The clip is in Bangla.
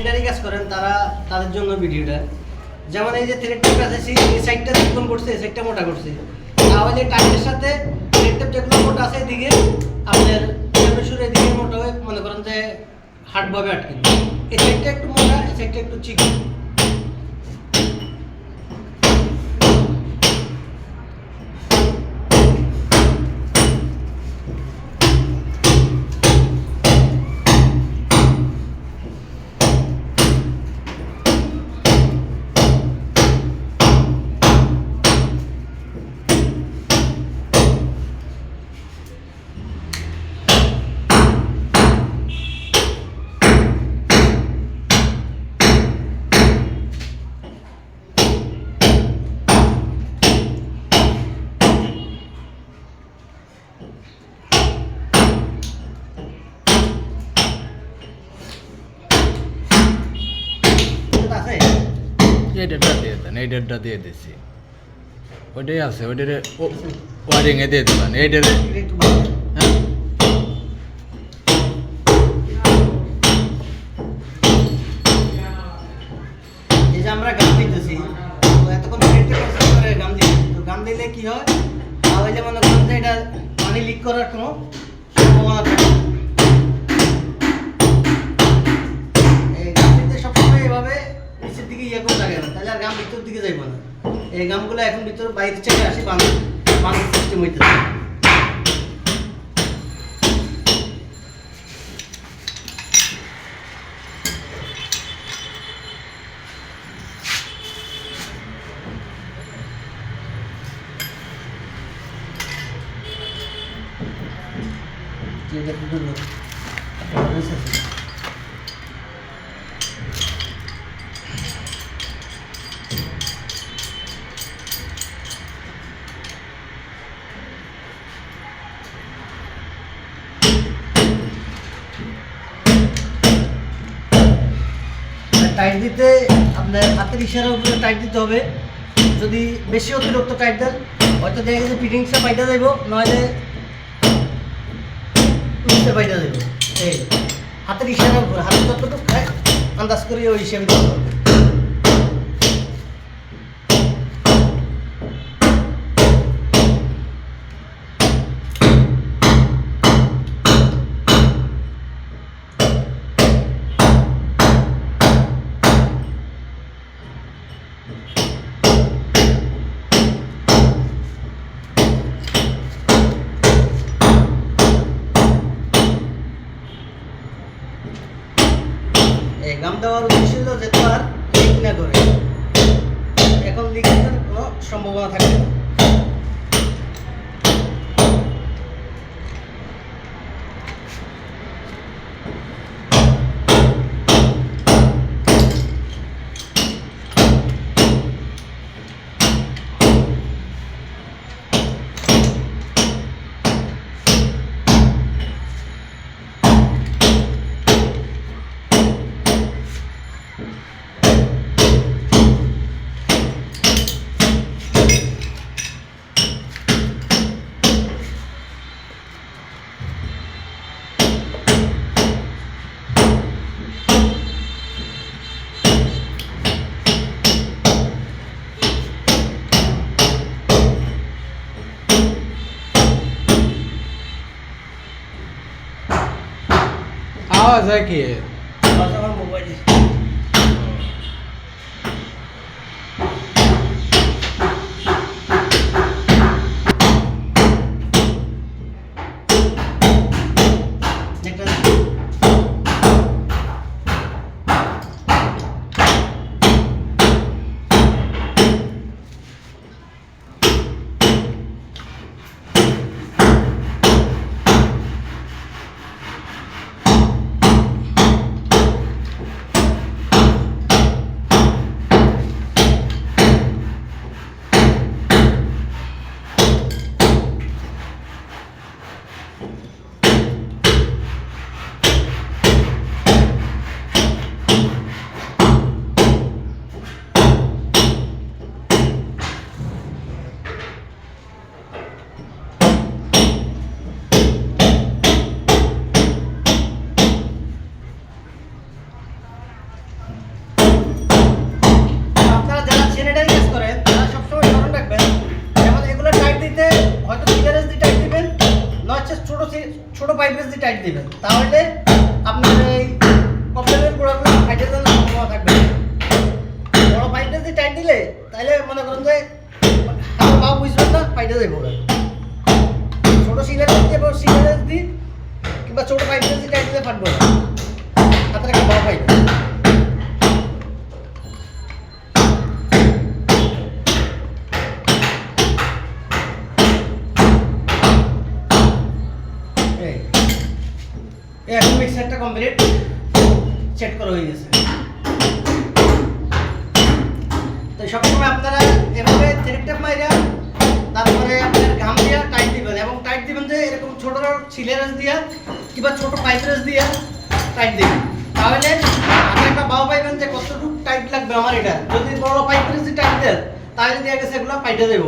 সেকেন্ডারি কাজ করেন তারা তাদের জন্য ভিডিওটা। যেমন এই যে থ্রেড টেপ আছে, এই সাইডটা চিকন করছে, এই সাইডটা মোটা করছে, তাহলে টাইটের সাথে থ্রেড টেপ যেগুলো মোটা আছে এদিকে আপনার শুরু এদিকে মোটা হয়ে মনে করেন যে হার্ডভাবে আটকে, এই সাইডটা একটু মোটা, এই সাইডটা একটু চিকন। এই ডেটটা দিয়ে দিচ্ছি, ওইটাই আছে, ওইটারে ওয়ারিংয়ে দিয়ে দেবেন এইটারে। হ্যাঁ এই যে আমরা গান দিতেছি, এতক্ষণ গান দিই, তো গান দিলে কি হয়, তাহলে মনে করেন যে এটা পানি লিক করার কোনো সম্ভাবনা থাকে। এই গান দিতে সবসময় এভাবে নিচের দিকে ইয়ে করে লাগে না, তাহলে আর গান ভিতর দিকে যাইব না। এই গামগুলো এখন ভিতর বাইরে থেকে আসি বাঁধার সিস্টেম হইতেছে। এটা কিন্তু টাইট দিতে আপনার হাতের ইশারার উপরে টাইট দিতে হবে। যদি বেশি অতিরিক্ত টাইট দেন হয়তো দেখা গেছে ফিটিংসটা পাইটা যাইব, নইলে উঠতে পাইটা যাইব। এই হাতের ইশারার উপরে হাতের যতটুকু খায় আন্দাজ করি ওই হিসেবে দিতে হবে। এই গাম দেওয়ার উদ্দেশ্য হলো যে তো আর লিক না করে, এখন লিকের কোনো সম্ভাবনা থাকবে না। आवाज है कि আমার মোবাইলে প্রেস দিয়ে টাইট দিবেন, তাহলে আপনার এই কম্পিউটারের গোড়াগুলো ফাইটে যাওয়ার সম্ভাবনা থাকবে না। বড় পাইপ প্রেস দিয়ে টাইট দিলে তাহলে মনে করেন যে হাতে পা বুঝবেন না, ফাইটে যাবো না। ছোট সিলারেস দিয়ে বা সিলারেস দিই কিংবা ছোট পাইপ প্রেস দিয়ে টাইট দিলে ফাটবে না, হাতে একটা বড় পাইপ। এখন মিক্সারটা কমপ্লিট সেট করা হয়ে গেছে। তো সবসময় আপনারা এভাবে থ্রেড টেপ মাইরা তারপরে আপনার ঘাম দিয়া টাইট দিবেন, এবং টাইট দিবেন যে এরকম ছোট সিলারেস দিয়া কিংবা ছোট পাইপ রেস দিয়া টাইট দিবেন, তাহলে আপনি একটা বাও পাইবেন যে কতটুকু টাইট লাগবে আমার এটা। যদি বড় পাইপ রেস দিয়ে টাইট দেন তাহলে দেখা গেছে এগুলো পাইটে যাবে।